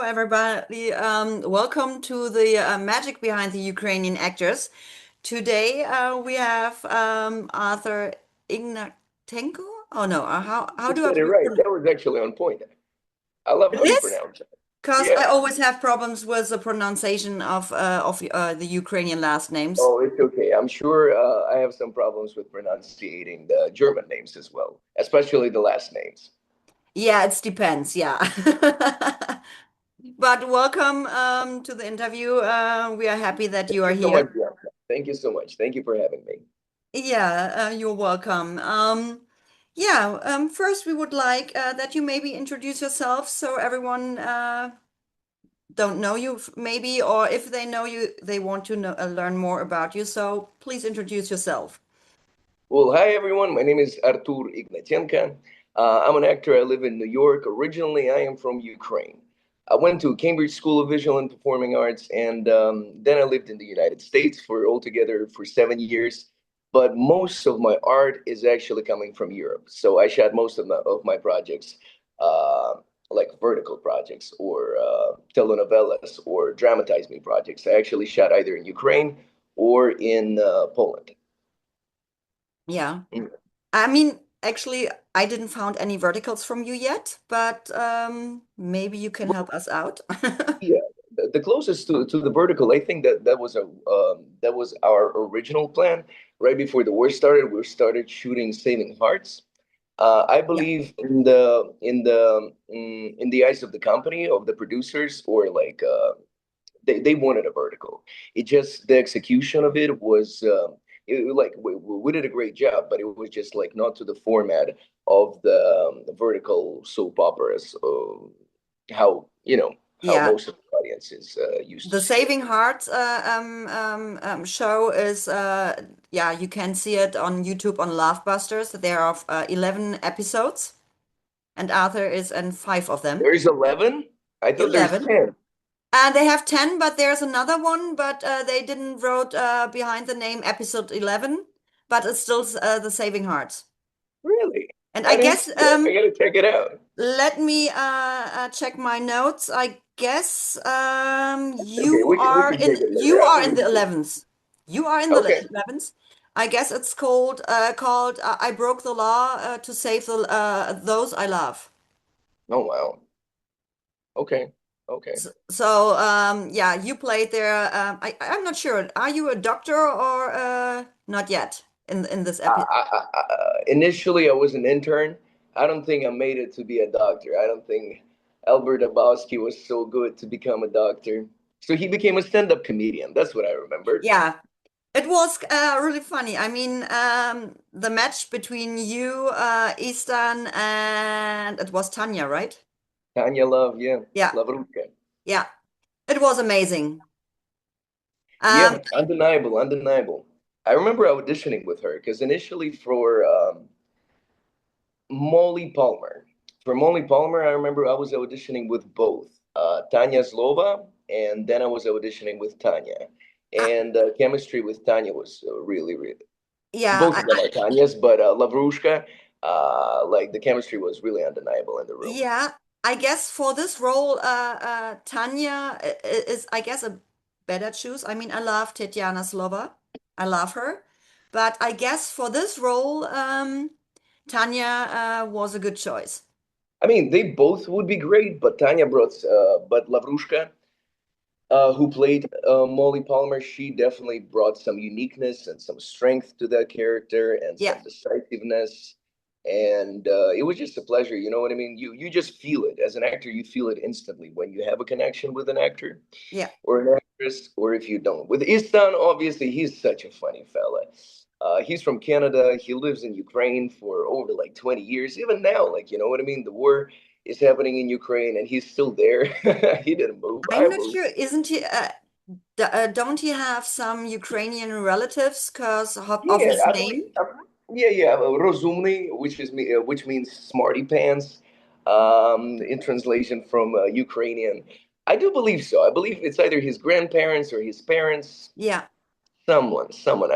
everybody. Welcome to the Magic Behind the Ukrainian Actors. Today we have Arthur Ignatenko. Oh no, how You do I said it right. That was actually on point. I love it how you is? pronounce it. Because I Yeah. always have problems with the pronunciation of the Ukrainian last names. Oh, it's okay. I'm sure I have some problems with pronunciating the German names as well, especially the last names. Yeah, it depends. Yeah. But welcome to the interview. We are happy that Thank you are you so here. much, Bianca. Thank you so much. Thank you for having me. Yeah, you're welcome. First we would like that you maybe introduce yourself so everyone don't know you maybe, or if they know you, they want to know, learn more about you. So please introduce yourself. Well, hi everyone. My name is Arthur Ignatenko. I'm an actor. I live in New York. Originally, I am from Ukraine. I went to Cambridge School of Visual and Performing Arts, and then I lived in the United States for altogether for 7 years. But most of my art is actually coming from Europe. So I shot most of my projects, uh, like vertical projects or telenovelas or dramatized me projects. I actually shot either in Ukraine or in Poland. Yeah. I mean, actually, I didn't found any verticals from you yet, but maybe you can help us out. Yeah, the closest to the vertical, I think that was our original plan. Right before the war started, we started shooting Saving Hearts. I Yeah. believe in the eyes of the company, of the producers, or like they wanted a vertical. It just the execution of it was like we did a great job, but it was just like not to the format of the vertical soap operas. How how Yeah. most of the audiences used to The see it. Saving Hearts show is yeah, you can see it on YouTube on Lovebusters. There are 11 episodes, and Arthur is in five of them. There's 11. I thought there's 11. 10. And they have 10, but there's another one, but they didn't wrote behind the name episode 11, but it's still the Saving Hearts. Really? And I I didn't guess see that. I gotta check it out. let me check my notes. I guess Okay, we can take it you later are after in we the finish. 11th. You are in the Okay. 11th. I guess it's called I broke the law to save the those I love. Oh wow. Okay. Okay. So yeah, you played there. I'm not sure. Are you a doctor or not yet in this episode? Initially, I was an intern. I don't think I made it to be a doctor. I don't think Albert Abowski was so good to become a doctor. So he became a stand-up comedian. That's what I remembered. Yeah, it was really funny. I mean, the match between you, Istan, and it was Tanya, right? Tanya Love, yeah, Yeah, Lavruka. yeah. It was amazing. Yeah, Um, undeniable, undeniable. I remember auditioning with her because initially for Molly Palmer. For Molly Palmer, I remember I was auditioning with both Tanya Slova, and then I was auditioning with Tanya. I, And chemistry with Tanya was really, really. yeah, Both of them are Tanya's, but Lavrushka, like the chemistry was really undeniable in the room. yeah. I guess for this role, Tanya is, I guess, a better choice. I mean, I love Tetiana Slova. I love her. But I guess for this role, Tanya was a good choice. I mean, they both would be great, but but Lavrushka, who played Molly Palmer, she definitely brought some uniqueness and some strength to that character and Yeah, some decisiveness. And it was just a pleasure. You know what I mean? You just feel it as an actor. You feel it instantly when you have a connection with an actor yeah, or an actress, or if you don't. With Istan, obviously, he's such a funny fella. He's from Canada. He lives in Ukraine for over like 20 years. Even now, like, you know what I mean? The war is happening in Ukraine and he's still there. He didn't move. I'm I not moved. sure. Isn't he? Don't he have some Ukrainian relatives because of Yeah, his I believe. name? Yeah. Rozumny, which means smarty pants, in translation from Ukrainian. I do believe so. I believe it's either his grandparents or his parents. Yeah, Someone,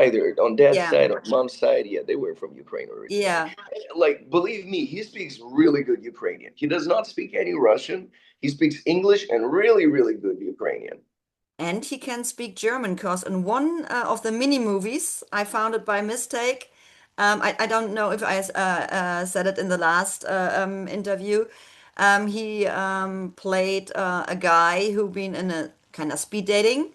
either on dad's yeah, side or mom's side. Yeah, they were from Ukraine originally. yeah. Like, believe me, he speaks really good Ukrainian. He does not speak any Russian, He speaks English and really, really good Ukrainian. And he can speak German because in one of the mini movies, I found it by mistake. I don't know if I said it in the last interview. He played a guy who been in a kind of speed dating,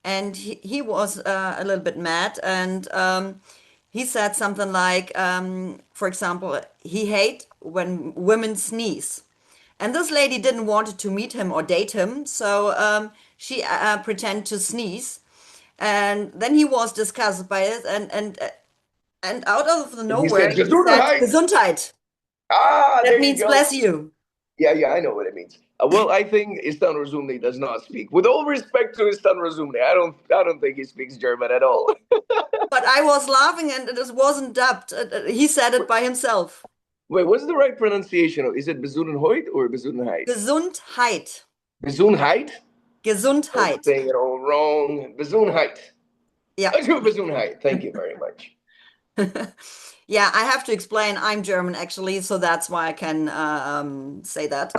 and he was a little bit mad, and he said something like, for example, he hate when women sneeze. And this lady didn't want to meet him or date him, so she pretended to sneeze. And then he was disgusted by it, and out of the And he nowhere said, he said Gesundheit. Gesundheit. Ah, That there you means go. bless you. Yeah, yeah, I know what it means. Well, I think Istan Razumli does not speak. With all respect to Istan Razumli, I don't think he speaks German at all. But I was laughing, and it wasn't dubbed. He said it by himself. Wait, what's the right pronunciation? Is it Bezudenhoit or Bezudenheit? Gesundheit. Bezudenheit? I'm Gesundheit. saying it all wrong. Bezudenheit. Yeah. Bezudenheit. Thank you very much. Yeah, I have to explain. I'm German actually, so that's why I can say that.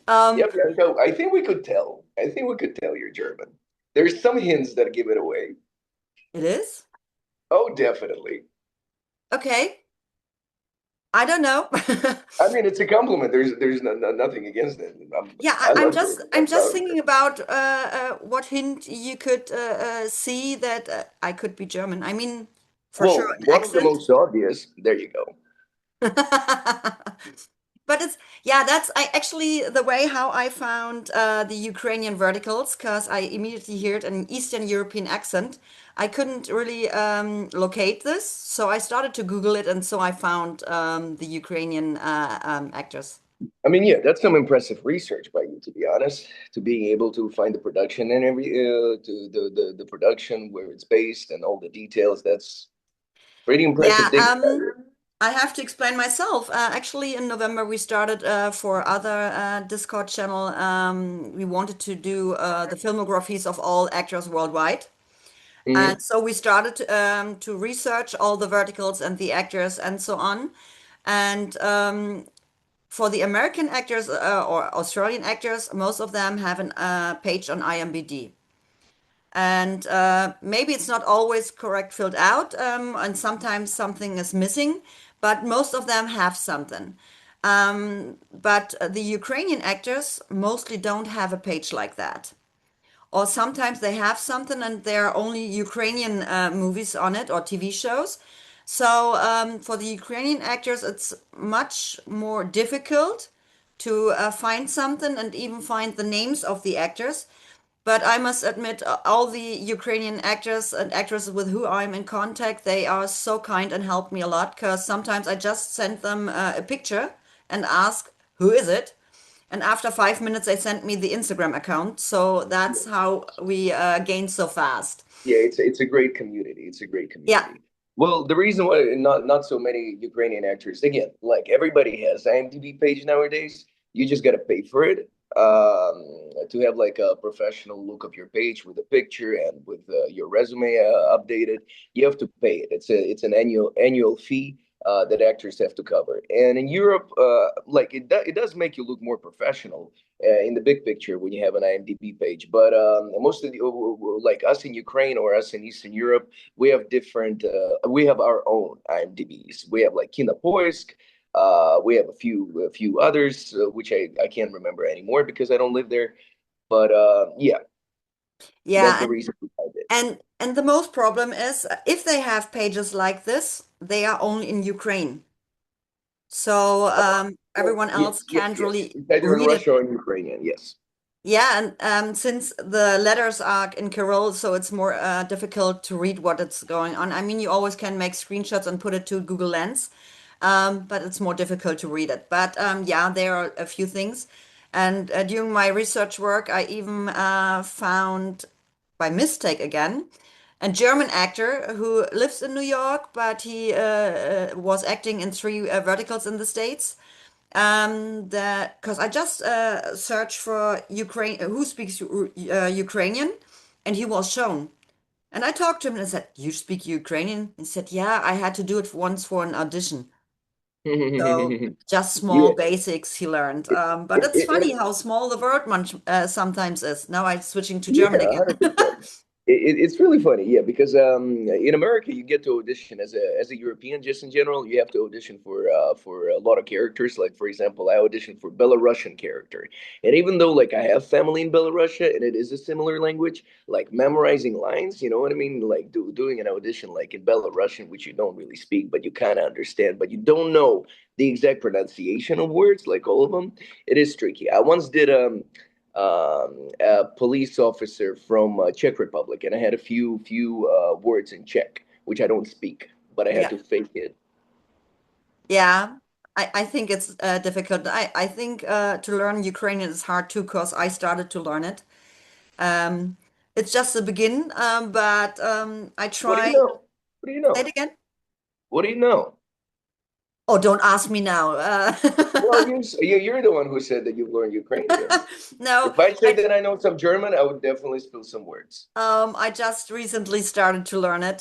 Um, Yep, yeah, so I think we could tell. I think we could tell you're German. There's some hints that give it away. it is? Oh, definitely. Okay. I don't know. I mean, it's a compliment. There's nothing against it. Yeah, I I'm love just German. I'm I'm just proud of thinking it. about what hint you could see that I could be German. I mean, for sure Well, an one of the accent. most obvious. There you go. But it's yeah, that's I actually the way how I found the Ukrainian verticals because I immediately heard an Eastern European accent. I couldn't really locate this, so I started to Google it, and so I found the Ukrainian actors. I mean, yeah, that's some impressive research by you, to be honest. To being able to find the production and to the production where it's based and all the details. That's pretty Yeah, impressive digging. I have to explain myself. Actually, in November, we started for other Discord channel. We wanted to do the filmographies of all actors worldwide. And Mhm. so we started to research all the verticals and the actors and so on. And for the American actors or Australian actors, most of them have a page on IMDb. And maybe it's not always correct filled out, and sometimes something is missing, but most of them have something. But the Ukrainian actors mostly don't have a page like that. Or sometimes they have something and there are only Ukrainian movies on it or TV shows. So for the Ukrainian actors, it's much more difficult to find something and even find the names of the actors. But I must admit, all the Ukrainian actors and actresses with who I'm in contact, they are so kind and help me a lot because sometimes I just send them a picture and ask, who is it? And after 5 minutes, they sent me the Instagram account. So that's how we gained so fast. Yeah, it's a great community. It's a great Yeah. community. Well, the reason why not so many Ukrainian actors, again, like everybody has IMDb page nowadays, you just gotta pay for it to have like a professional look of your page with a picture and with your resume updated. You have to pay it. It's an annual fee that actors have to cover. And in Europe, like it does make you look more professional in the big picture when you have an IMDb page. But most of the like us in Ukraine or us in Eastern Europe, we have different. We have our own IMDb's. We have like Kinopoisk. We have a few others which I can't remember anymore because I don't live there. But yeah, that's Yeah. the reason behind it. And the most problem is if they have pages like this, they are only in Ukraine. So Well, everyone else yes, yes, can't yes. really It's either in read it. Russia or in Ukrainian. Yes. Yeah, and since the letters are in Kirill, so it's more difficult to read what it's going on. I mean, you always can make screenshots and put it to Google Lens, but it's more difficult to read it. But yeah, there are a few things. And during my research work, I even found, by mistake again, a German actor who lives in New York, but he was acting in three verticals in the States. That because I just searched for Ukraine, who speaks Ukrainian, and he was shown. And I talked to him and I said, "You speak Ukrainian?" He said, "Yeah, I had to do it once for an audition." So just small Yeah, basics he learned. it, But it, it's it, funny how small the word much sometimes is. Now I'm switching to Yeah, German again. 100%. It's really funny, yeah, because in America you get to audition as a European, just in general. You have to audition for a lot of characters. Like for example, I auditioned for Belarusian character, and even though like I have family in Belarusia and it is a similar language, like memorizing lines, you know what I mean? Like doing an audition like in Belarusian, which you don't really speak, but you kind of understand, but you don't know the exact pronunciation of words, like all of them. It is tricky. I once did a police officer from Czech Republic, and I had a few words in Czech, which I don't speak, but I had Yeah. to fake it. Yeah. I think it's difficult. I think to learn Ukrainian is hard too because I started to learn it. Um, it's just the begin, but I What do you try. know? What do you Say it know? again. What do you know? Oh, don't ask me now. Well, you're the one who said that you've learned Ukrainian. No, If I said I that I know some German, I would definitely spill some words. I just recently started to learn it,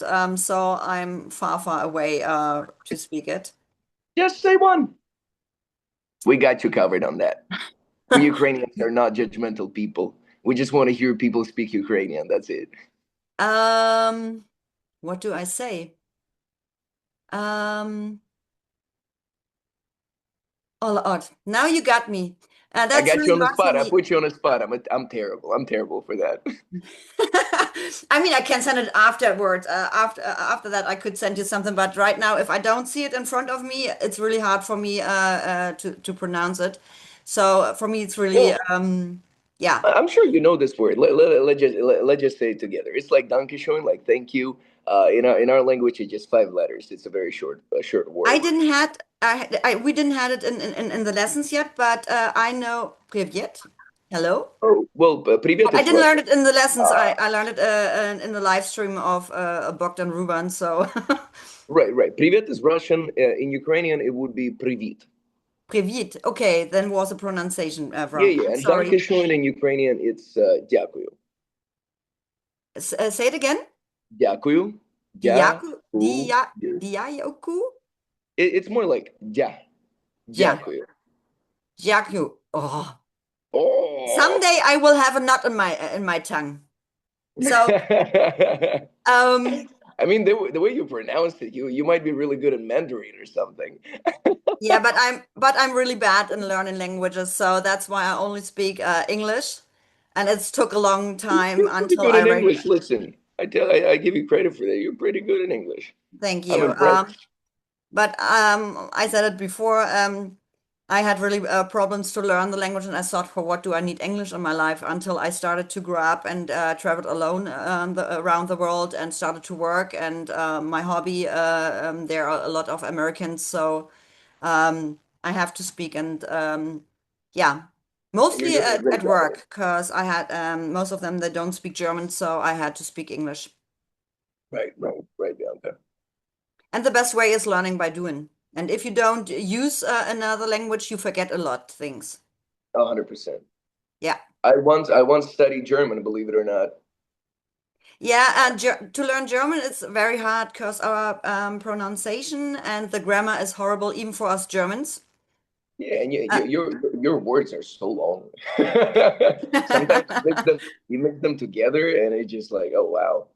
so I'm far, far away to speak it. Just say one. We got you covered on that. We Ukrainians are not judgmental people. We just want to hear people speak Ukrainian. That's it. Um, what do I say? Um, oh Lord, now you got me. I That's got you really on the hard for spot. I me. put you on the spot. I'm terrible. I'm terrible for that. I mean, I can send it afterwards. After that, I could send you something. But right now, if I don't see it in front of me, it's really hard for me to pronounce it. So for me, it's really Well, yeah, I'm sure you know this word. Let's just say it together. It's like Dankeschön, like thank you. In our language, it's just 5 letters. It's a very short I word. didn't had we didn't had it in the lessons yet, but I know Privyet. Hello. Oh, well, привет But I is didn't learn Russian. it in the lessons. Uh, I learned it in the live stream of Bogdan Ruban. So right. Привет is Russian. In Ukrainian, it would be привіт. Privyet. Okay, then was the pronunciation Yeah, wrong. yeah. I'm And sorry. Dankeschön in Ukrainian, it's дякую. Say it again. Дякую. Diaku, Дякую. diaku, It's more like ja, дякую. diaku. Oh, Oh. someday I will have a knot in my tongue. So, um, I mean, the way you pronounced it, you might be really good in Mandarin or something. yeah, but I'm really bad in learning languages, so that's why I only speak English, and it's took a long time You're pretty until good I in read. English. Listen, I give you credit for that. You're pretty good in English. Thank I'm you. impressed. But I said it before. I had really problems to learn the language, and I thought, for what do I need English in my life? Until I started to grow up and traveled alone around the world and started to work. And my hobby, there are a lot of Americans, so I have to speak. And yeah, And you're mostly doing a great at job at it. work, because I had most of them, they don't speak German, so I had to speak English. Right, Bianca. And the best way is learning by doing. And if you don't use another language, you forget a lot things. 100%. Yeah. I once studied German, believe it or not. Yeah, and to learn German, it's very hard because our pronunciation and the grammar is horrible, even for us Germans. Yeah, and Uh, your words are so long. Sometimes you mix them together, and it's just like, oh wow.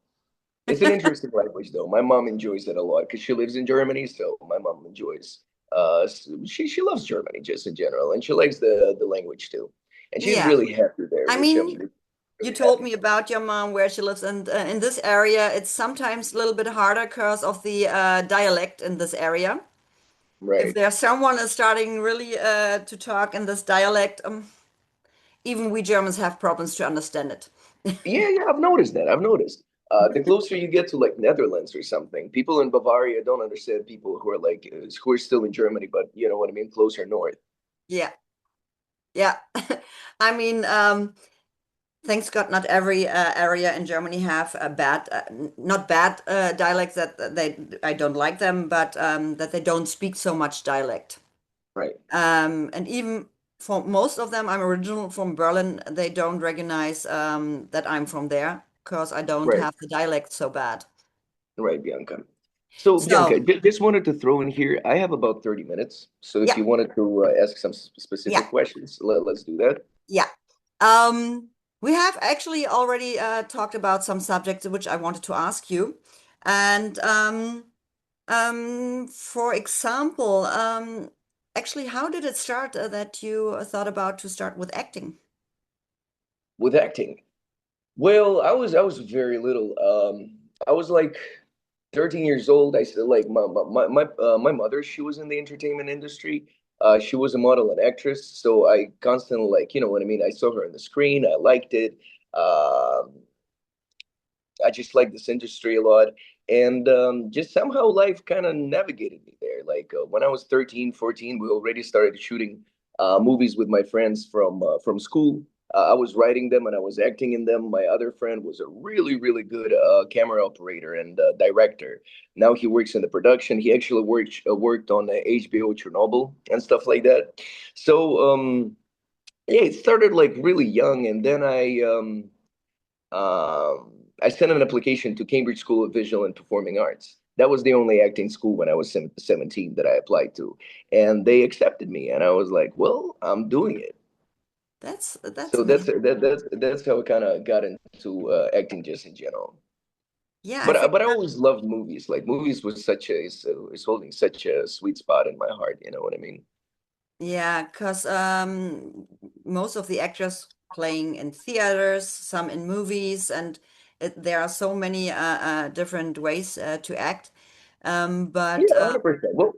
It's an interesting language, though. My mom enjoys it a lot because she lives in Germany, so my mom enjoys. She loves Germany just in general, and she likes the language too. And she's yeah. really happy there, I which I'm mean, really, you really told happy me for. about your mom where she lives, and in this area, it's sometimes a little bit harder because of the dialect in this area. If Right? there's someone is starting really to talk in this dialect, even we Germans have problems to understand it. Yeah. I've noticed that. I've noticed. The closer you get to like Netherlands or something, people in Bavaria don't understand people who are like who are still in Germany, but you know what I mean, closer north. Yeah, yeah. I mean, thanks God, not every area in Germany have a bad, not bad dialects that I don't like them, but that they don't speak so much dialect. Right. And even for most of them, I'm original from Berlin. They don't recognize that I'm from there because I don't Right. have the dialect so bad. Right, Bianca. So Bianca, So, just wanted to throw in here. I have about 30 minutes. So if yeah, you wanted to ask some yeah, specific questions, let's do that. yeah. Um, we have actually already talked about some subjects which I wanted to ask you. And for example, actually, how did it start that you thought about to start with acting? With acting. Well, I was very little. I was like 13 years old. I still like my mother, she was in the entertainment industry. She was a model and actress, so I constantly like, you know what I mean? I saw her on the screen, I liked it. Um, I just like this industry a lot. And just somehow life kind of navigated me there. Like when I was 13, 14, we already started shooting movies with my friends from school. I was writing them and I was acting in them. My other friend was a really, really good camera operator and director. Now he works in the production. He actually worked on HBO Chernobyl and stuff like that. So yeah, it started like really young, and then I sent an application to Cambridge School of Visual and Performing Arts. That was the only acting school when I was 17 that I applied to. And they accepted me. And I was like, well, I'm doing it. That's So that's amazing. that's how I kind of got into acting just in general. Yeah, I But think but I always loved movies. Like movies was such a is holding such a sweet spot in my heart. You know what I mean? yeah, because most of the actors playing in theaters, some in movies, and there are so many different ways to act. But Yeah, 100%. Well,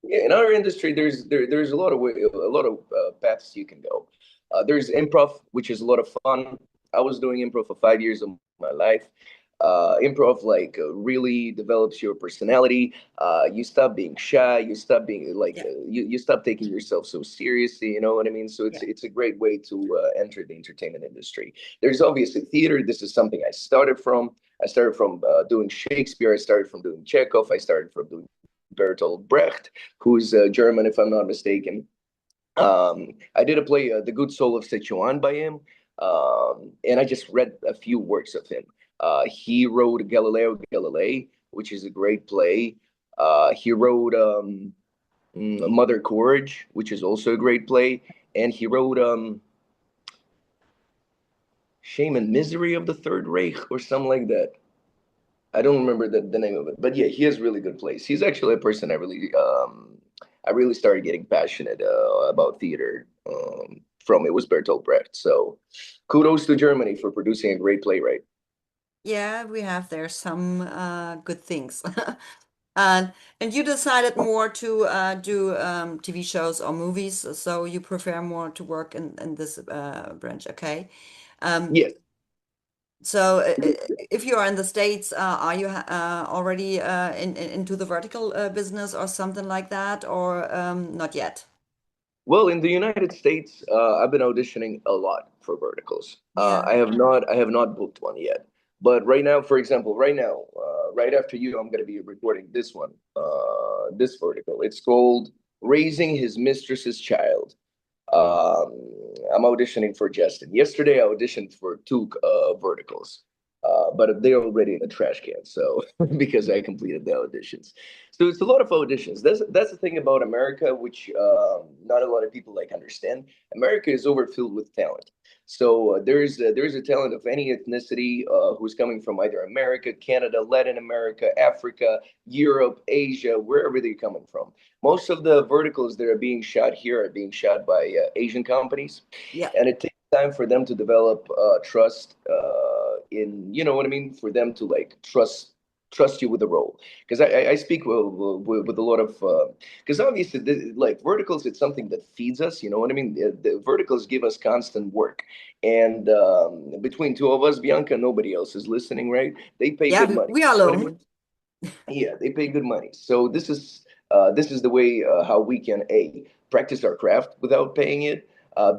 yeah, in our industry, there's a lot of a lot of paths you can go. There's improv, which is a lot of fun. I was doing improv for 5 years of my life. Improv really develops your personality. You stop being shy. You stop being yeah, you stop taking yourself so seriously. You know what I mean? So yeah, it's a great way to enter the entertainment industry. There's obviously theater. This is something I started from. I started from doing Shakespeare. I started from doing Chekhov. I started from doing Bertolt Brecht, who's German, if I'm not mistaken. I did a play, The Good Soul of Sichuan by him, and I just read a few works of him. He wrote Galileo Galilei, which is a great play. He wrote Mother Courage, which is also a great play. And he wrote Shame and Misery of the Third Reich or something like that. I don't remember the name of it, but yeah, he has really good plays. He's actually a person I really started getting passionate about theater from. It was Bertolt Brecht. So kudos to Germany for producing a great playwright. yeah, we have there some good things. And you decided more to do TV shows or movies, so you prefer more to work in this branch, okay? Um, Yes. so if you are in the States, are you already into the vertical business or something like that, or not yet? Well, in the United States, I've been auditioning a lot for verticals. Yeah, I have not booked one yet. But right now, for example, right now, right after you, I'm going to be recording this one, this vertical. It's called Raising His Mistress's Child. Um, I'm auditioning for Justin. Yesterday, I auditioned for two verticals, but they're already in the trash can. So because I completed the auditions, so it's a lot of auditions. That's the thing about America, which not a lot of people like understand. America is overfilled with talent. So there's a talent of any ethnicity who's coming from either America, Canada, Latin America, Africa, Europe, Asia, wherever they're coming from. Most of the verticals that are being shot here are being shot by Asian companies, yeah, and it takes time for them to develop trust in, you know what I mean, for them to like trust you with the role. Because I speak with a lot of because obviously like verticals, it's something that feeds us. You know what I mean? The verticals give us constant work, and between two of us, Bianca, nobody else is listening, right? They pay yeah. good money. We are You know what I alone. mean? Yeah, they pay good money. So this is the way how we can A, practice our craft without paying it.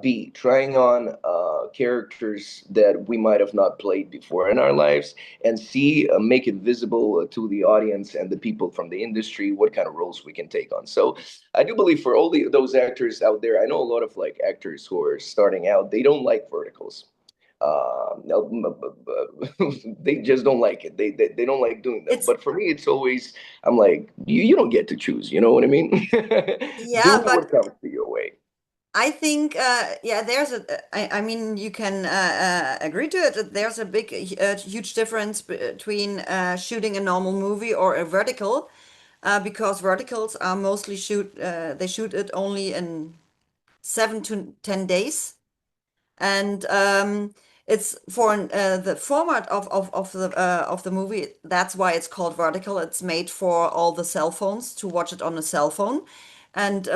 B, trying on characters that we might have not played before in our lives, and C, make it visible to the audience and the people from the industry what kind of roles we can take on. So I do believe for those actors out there, I know a lot of like actors who are starting out, they don't like verticals. they just don't like it. They don't like doing them. It's But for me, it's always I'm like you don't get to choose. You know what I mean? Do yeah, but what comes to your way. I think, yeah, I mean, you can agree to it. That There's a big, huge difference between shooting a normal movie or a vertical, because verticals are mostly they shoot it only in 7 to 10 days. And it's for the format of the movie. That's why it's called vertical. It's made for all the cell phones to watch it on a cell phone, and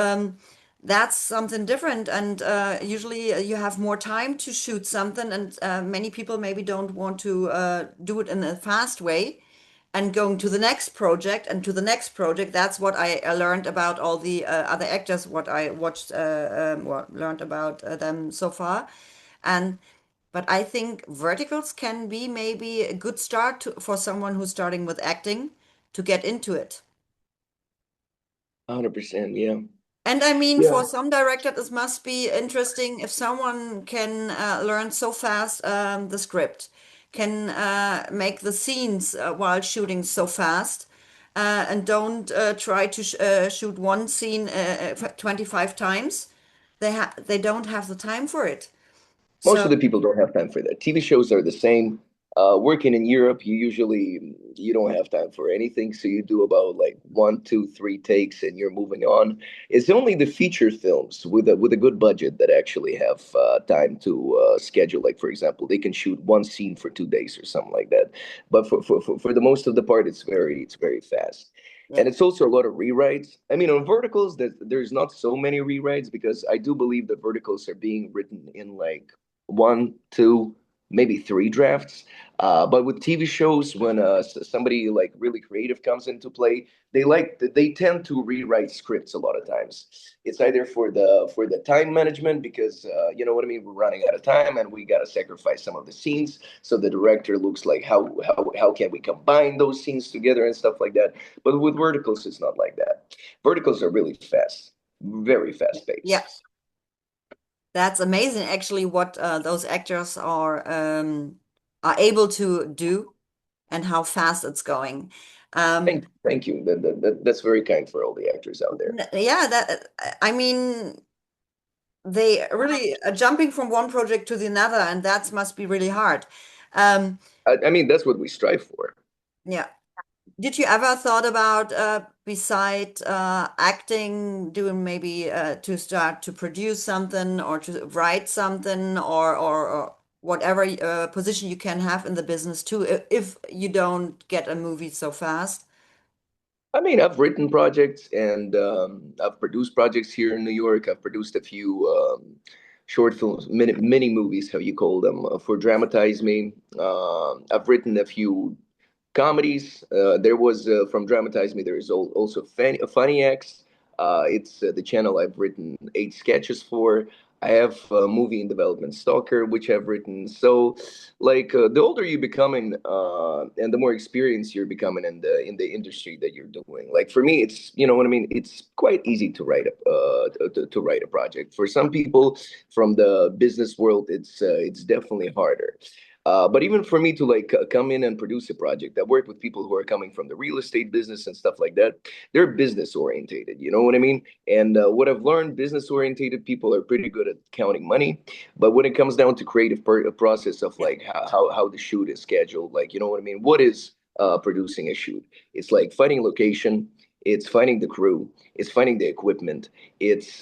that's something different. And usually you have more time to shoot something, and many people maybe don't want to do it in a fast way. And going to the next project and to the next project. That's what I learned about all the other actors, what I watched, or learned about them so far. And but I think verticals can be maybe a good start for someone who's starting with acting to get into it. 100%. Yeah. And I mean, Yeah. for some directors, it must be interesting if someone can learn so fast the script, can make the scenes while shooting so fast, and don't try to shoot one scene 25 times. They don't have the time for it. Most of So the people don't have time for that. TV shows are the same. Working in Europe, you don't have time for anything, so you do about like one, two, three takes, and you're moving on. It's only the feature films with a good budget that actually have time to schedule. Like for example, they can shoot one scene for 2 days or something like that. But for the most of the part, it's very fast. yeah, And it's also a lot of rewrites. I mean, on verticals, there's not so many rewrites because I do believe that verticals are being written in like one, two, maybe three drafts. But with TV shows, when somebody like really creative comes into play, they tend to rewrite scripts a lot of times. It's either for the time management because you know what I mean. We're running out of time and we got to sacrifice some of the scenes. So the director looks like how can we combine those scenes together and stuff like that. But with verticals, it's not like that. Verticals are really fast, very fast yeah. paced. That's amazing, actually, what those actors are able to do and how fast it's going. Um, Thank you. That's very kind for all the actors out there. yeah, that I mean, they really jumping from one project to the another, and that must be really hard. Um, I mean, that's what we strive for. yeah. Did you ever thought about beside acting, doing maybe to start to produce something or to write something or whatever position you can have in the business too, if you don't get a movie so fast? I mean, I've written projects and I've produced projects here in New York. I've produced a few short films, mini movies, how you call them, for Dramatize Me. I've written a few comedies. There was from Dramatize Me. There is also Funny X. It's the channel I've written 8 sketches for. I have a movie in development, Stalker, which I've written. So, like, the older you becoming, and the more experienced you're becoming in the industry that you're doing. Like for me, it's you know what I mean. It's quite easy to write to write a project. For some people from the business world, it's definitely harder. But even for me to like come in and produce a project, I work with people who are coming from the real estate business and stuff like that. They're business orientated, you know what I mean? And what I've learned, business orientated people are pretty good at counting money. But when it comes down to creative process of Yeah. like how the shoot is scheduled, like you know what I mean? What is producing a shoot? It's like finding location. It's finding the crew. It's finding the equipment. It's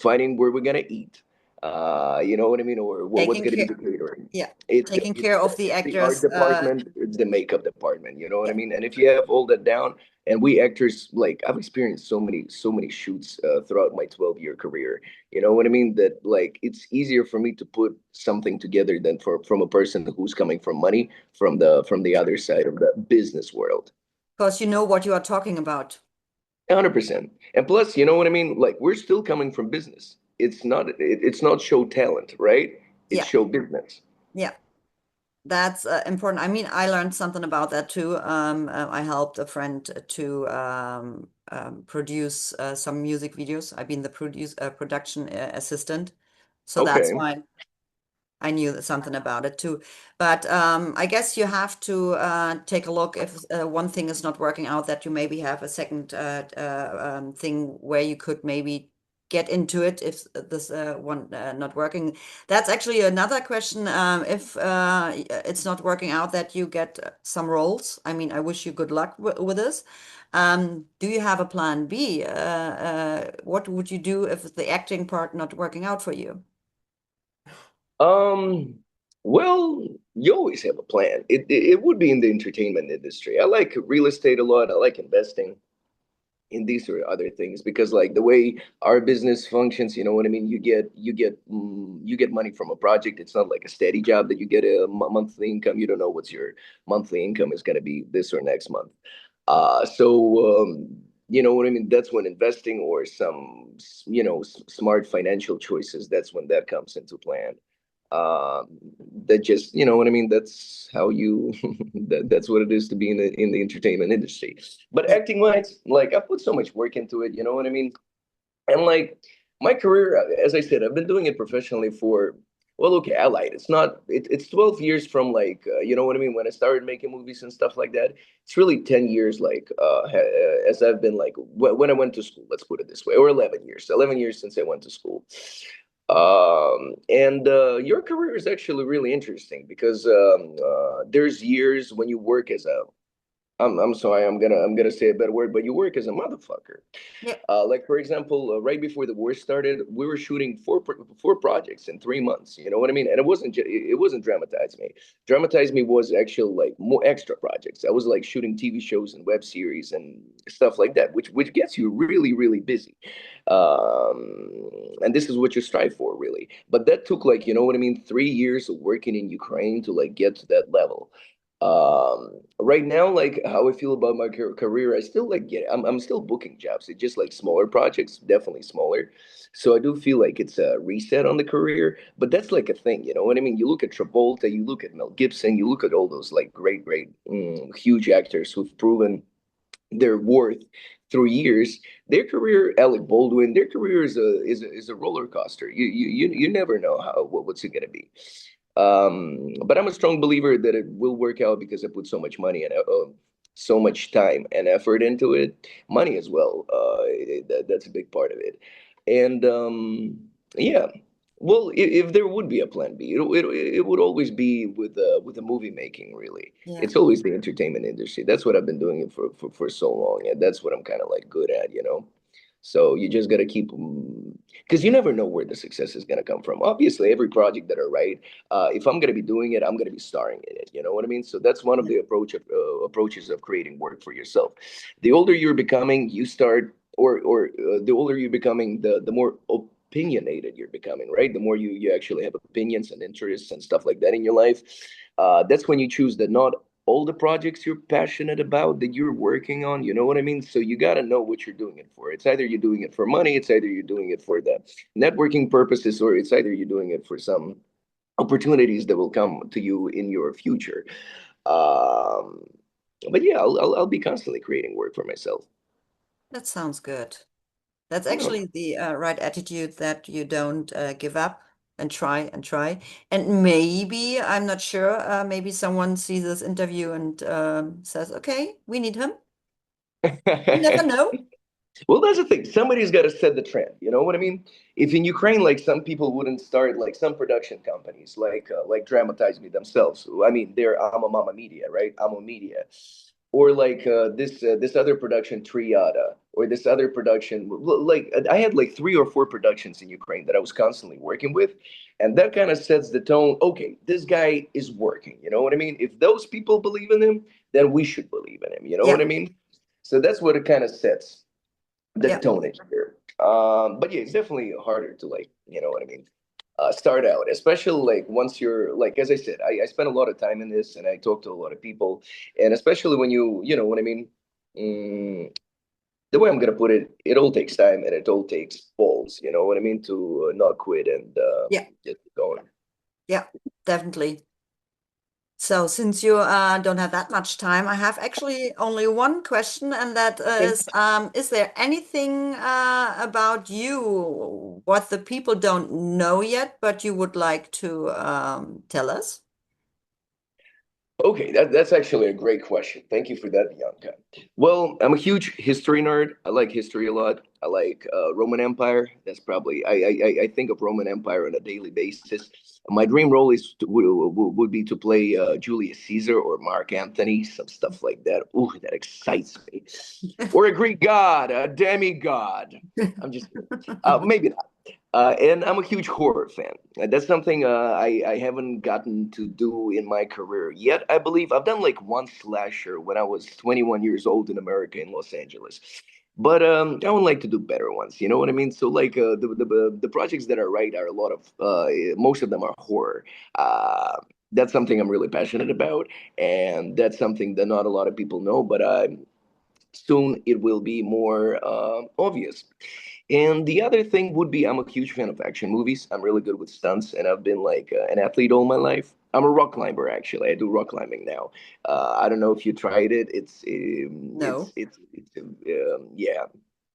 finding where we're gonna eat. You know what I mean, or what's Taking going to be care, the catering. yeah, It's taking care of the it's the art actors. department, it's the makeup department. You know what I Yeah. mean? And if you have all that down, and we actors like I've experienced so many shoots throughout my 12-year career. You know what I mean? That like it's easier for me to put something together than for from a person who's coming from money from the Yeah, other side of the business world. because you know what you are talking about. 100%. And plus, you know what I mean? Like we're still coming from business. It's not show talent, right? It's Yeah, show business. yeah. That's important. I mean, I learned something about that too. I helped a friend to produce some music videos. I've been the production assistant, so that's Okay. why. I knew something about it too. But I guess you have to take a look if one thing is not working out, that you maybe have a second thing where you could maybe get into it if this one not working. That's actually another question. If it's not working out, that you get some roles. I mean, I wish you good luck with this. Do you have a plan B? What would you do if the acting part not working out for you? Um, well, you always have a plan. It would be in the entertainment industry. I like real estate a lot. I like investing in these or other things because like the way our business functions, you know what I mean? You get money from a project. It's not like a steady job that you get a monthly income. You don't know what's your monthly income is going to be this or next month. You know what I mean? That's when investing or some, smart financial choices, that's when that comes into plan. um that just, you know what I mean, that's how you that's what it is to be in the entertainment industry. But Yeah. acting wise, like I put so much work into it, you know what I mean? And like my career, as I said, I've been doing it professionally for, well, okay, I lied. It's 12 years from like, you know what I mean? When I started making movies and stuff like that, it's really 10 years, like, as I've been like, when I went to school, let's put it this way, or 11 years since I went to school. And Your career is actually really interesting because there's years when you work as a, I'm sorry, I'm gonna say a better word, but you work as a motherfucker. Yeah. Like for example, right before the war started, we were shooting four projects in 3 months. You know what I mean? And it wasn't Dramatize Me. Dramatize Me was actual like more extra projects. I was like shooting TV shows and web series and stuff like that, which gets you really busy. And this is what you strive for, really. But that took like, you know what I mean, 3 years of working in Ukraine to like get to that level. Right now, like how I feel about my career, I still like get I'm still booking jobs. It's just like smaller projects, definitely smaller. So I do feel like it's a reset on the career, but that's like a thing, you know what I mean? You look at Travolta, you look at Mel Gibson, you look at all those like great, huge actors who've proven their worth through years. Their career, Alec Baldwin, their career is a roller coaster. You never know what's it gonna be. But I'm a strong believer that it will work out because I put so much money and so much time and effort into it. Money as well. That's a big part of it. And Yeah. Well, if there would be a plan B, it would always be with the movie making, really. Yeah. It's always the entertainment industry. That's what I've been doing it for so long, and that's what I'm kind of like good at, you know. So you just gotta keep, because you never know where the success is gonna come from. Obviously, every project that I write, if I'm gonna be doing it, I'm gonna be starring in it. You know what I mean? So that's one of Yeah. the approaches of creating work for yourself. The older you're becoming, you start, or the older you're becoming, the more opinionated you're becoming, right? The more you actually have opinions and interests and stuff like that in your life. That's when you choose that not all the projects you're passionate about that you're working on, you know what I mean? So you got to know what you're doing it for. It's either you're doing it for money, it's either you're doing it for the networking purposes, or it's either you're doing it for some opportunities that will come to you in your future. um but yeah, I'll be constantly creating work for myself. That sounds good. That's Yeah. actually the right attitude, that you don't give up and try and try. And maybe, I'm not sure, maybe someone sees this interview and says, okay, we need him. You never know. Well, that's the thing. Somebody's got to set the trend. You know what I mean? If in Ukraine, like some people wouldn't start, like some production companies, like Dramatize Me themselves. I mean, they're Mama Media, right? Amo Media, or like this other production, Triada, or this other production. Like I had like 3 or 4 productions in Ukraine that I was constantly working with, and that kind of sets the tone. Okay, this guy is working. You know what I mean? If those people believe in him, then we should believe in him. You know what Yeah. I mean? So that's what it kind of sets the Yeah. tone is here. But yeah, it's definitely harder to like, you know what I mean, start out, especially like once you're like, as I said, I spent a lot of time in this and I talked to a lot of people, and especially when you know what I mean. Mm, the way I'm gonna put it, it all takes time and it all takes balls. You know what I mean, to not quit and Yeah. get going. Yeah. Definitely. So, since you don't have that much time, I have actually only one question, and that is there anything about you what the people don't know yet, but you would like to tell us? Okay, that's actually a great question. Thank you for that, Bianca. Well, I'm a huge history nerd. I like history a lot. I like Roman Empire. That's probably I think of Roman Empire on a daily basis. My dream role would be to play Julius Caesar or Mark Antony, some stuff like that. Ooh, that excites me. Or a Greek god, a demigod. I'm just kidding. Maybe not. And I'm a huge horror fan. That's something I haven't gotten to do in my career yet. I believe I've done like one slasher when I was 21 years old in America in Los Angeles. But I would like to do better ones. You know what I mean? So like the projects that are right are a lot of most of them are horror. That's something I'm really passionate about, and that's something that not a lot of people know. But soon it will be more obvious. And the other thing would be I'm a huge fan of action movies. I'm really good with stunts, and I've been like an athlete all my life. I'm a rock climber, actually. I do rock climbing now. I don't know if you tried it. No. Yeah.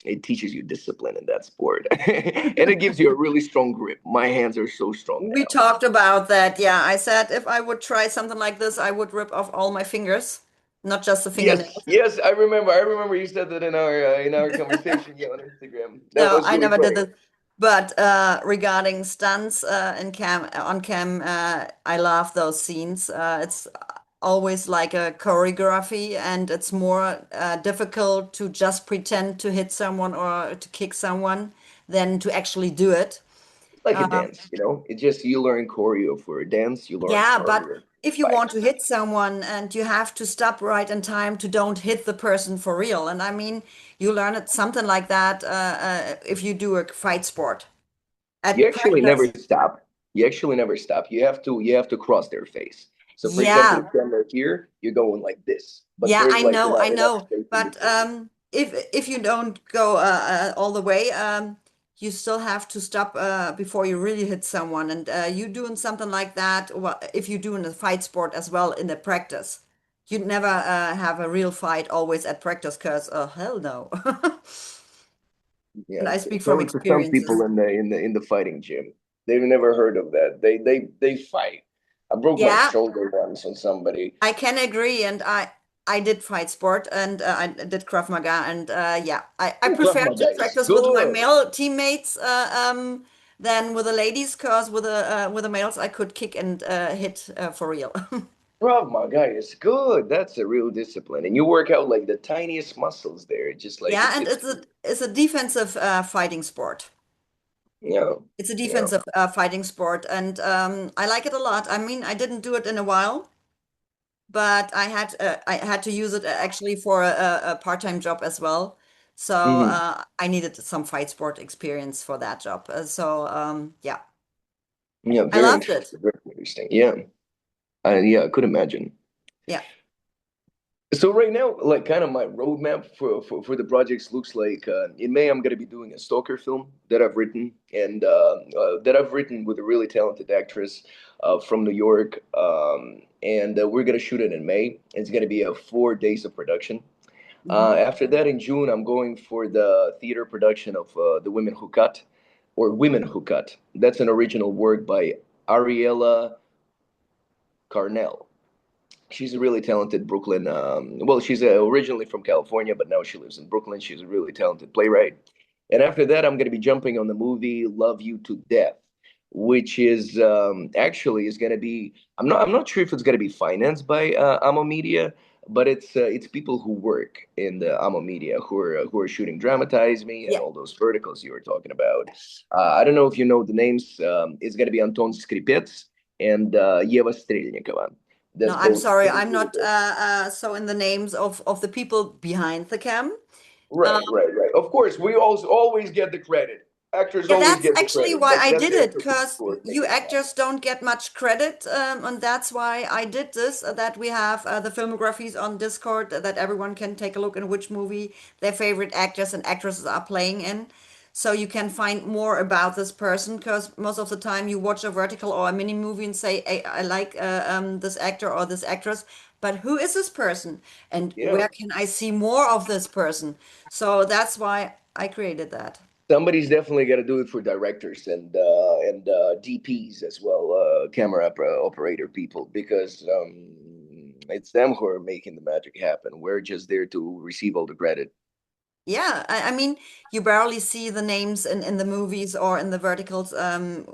It teaches you discipline in that sport, and it gives you a really strong grip. My hands are so strong We now. talked about that. Yeah, I said if I would try something like this, I would rip off all my fingers, not just the Yes, fingernails. yes, I remember. I remember you said that in our conversation, yeah, on Instagram. That No, was I really never did funny. this. But regarding stunts in cam on cam, I love those scenes. It's always like a choreography, and it's more difficult to just pretend to hit someone or to kick someone than to actually do it. It's like a Um, dance, you know? It just you learn choreo for a dance, you learn yeah, but choreo if you fight. want to hit someone and you have to stop right in time to don't hit the person for real, and I mean, you learn it something like that if you do a fight sport You at actually never practice. stop. You actually never stop. You have to cross their face. So for example, Yeah, if camera here, you're going like this. But yeah, there's I like know, I enough know. space in But between. if you don't go all the way, you still have to stop before you really hit someone. And you doing something like that, well, if you do in a fight sport as well in the practice, you'd never have a real fight always at practice, because oh hell no. And Yeah. I speak from So to some people experiences. in the fighting gym, they've never heard of that. They fight. I broke my Yeah, shoulder once on somebody. I can agree, and I did fight sport, and I did Krav Maga, and yeah, I Oh, Krav prefer Maga to is practice with my good. male teammates than with the ladies, because with the males I could kick and hit for real. Krav Maga is good. That's a real discipline, and you work out like the tiniest muscles there. Just like Yeah, it's and it's it's a defensive fighting sport. yeah, It's a yeah. defensive fighting sport, and I like it a lot. I mean, I didn't do it in a while, but I had to use it actually for a part-time job as well. So Hmm. I needed some fight sport experience for that job. So yeah, Yeah, I very loved it. interesting. Very interesting. Yeah, I could imagine. Yeah. So right now, like kind of my roadmap for the projects looks like in May I'm gonna be doing a stalker film that I've written and that I've written with a really talented actress from New York, and we're gonna shoot it in May. It's gonna be a 4 days of production. Mhm. After that, in June, I'm going for the theater production of The Women Who Cut, or Women Who Cut. That's an original work by Ariella Carnell. She's a really talented Brooklyn. Well, she's originally from California, but now she lives in Brooklyn. She's a really talented playwright. And after that, I'm going to be jumping on the movie Love You to Death, which is actually is going to be. I'm not sure if it's going to be financed by Amo Media, but it's people who work in the Amo Media who are shooting Dramatize Me and Yeah. all those verticals you were talking about. I don't know if you know the names. It's going to be Anton Skripets and Yeva Strelnikova. No, That's I'm both sorry. really, I'm really not good. so in the names of the people behind the cam. Right, right, right. Of course, we always get the credit. Actors Yeah, always that's get the actually credit, why but I that's did the it, actor because who are you making it happen. actors don't get much credit, and that's why I did this. That we have the filmographies on Discord that everyone can take a look in which movie their favorite actors and actresses are playing in. so you can find more about this person. Because most of the time you watch a vertical or a mini movie and say, hey, I like this actor or this actress, but who is this person? And Yeah. where can I see more of this person? So that's why I created that. Somebody's definitely got to do it for directors and DPs as well, operator people, because it's them who are making the magic happen. We're just there to receive all the credit. Yeah, I mean, you barely see the names in the movies or in the verticals,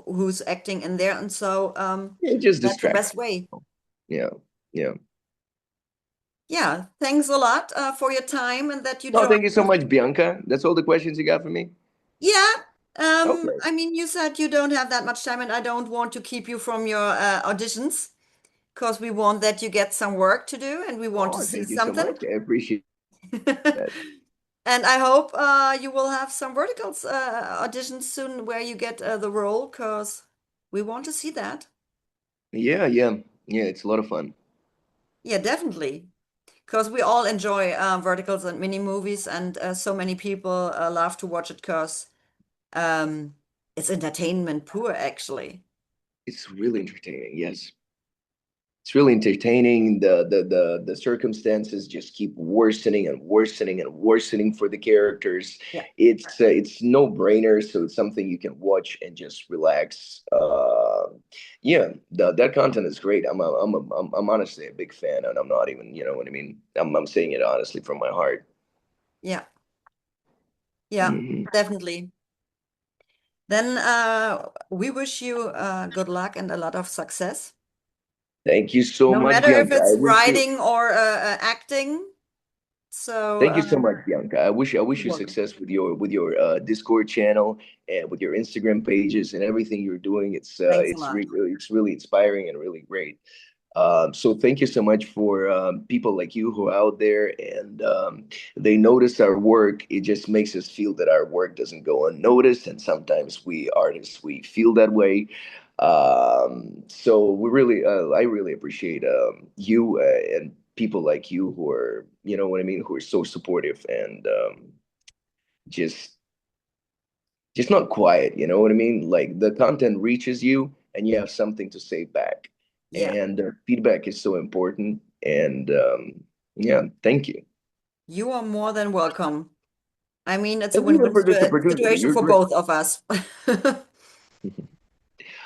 who's acting in there, and so It just that's the distracts. best way. Yeah, yeah. Yeah, thanks a lot for your time and that you No, joined thank you so me. much, Bianca. That's all the questions you got for me. Yeah, Okay. I mean, you said you don't have that much time, and I don't want to keep you from your auditions because we want that you get some work to do and we want to Oh, see thank you so something. much. I appreciate that. And I hope you will have some verticals auditions soon where you get the role because we want to see that. Yeah, yeah, yeah. It's a lot of fun. Yeah, definitely. Because we all enjoy verticals and mini movies, and so many people love to watch it because um, it's entertainment pure, actually. It's really entertaining. Yes. It's really entertaining. The circumstances just keep worsening and worsening and worsening for the characters. Yeah, It's no brainer, so it's something you can watch and just relax. Yeah, that content is great. I'm honestly a big fan, and I'm not even, you know what I mean. I'm saying it honestly from my heart. yeah, yeah, Mhm. definitely. Then we wish you good luck and a lot of success. Thank you so No much, matter if Bianca. I it's wish you. writing or acting. So Thank you so much, Bianca. I wish you're you welcome. success with your Discord channel and with your Instagram pages and everything you're doing. Thanks a lot. It's really inspiring and really great. So thank you so much for people like you who are out there and they notice our work. It just makes us feel that our work doesn't go unnoticed, and sometimes we artists we feel that way. So I really appreciate you and people like you who are, you know what I mean, who are so supportive and just just not quiet, you know what I mean? Like the content reaches you and you have something to say back. Yeah, And feedback is so important. And yeah, thank you. you are more than welcome. I mean, it's a Thank you even win-win for this opportunity. situation You're for great. both of us.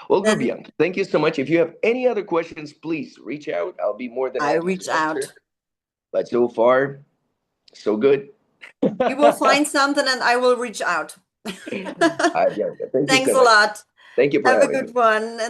Well, good, Then Bianca. Thank you so much. If you have any other questions, please reach out. I'll be more than I happy to reach answer. out. But so far, so good. You will find something and I will reach out. Hi, Bianca. Thank you Thanks so a much. lot. Thank you for Have a having me. good one.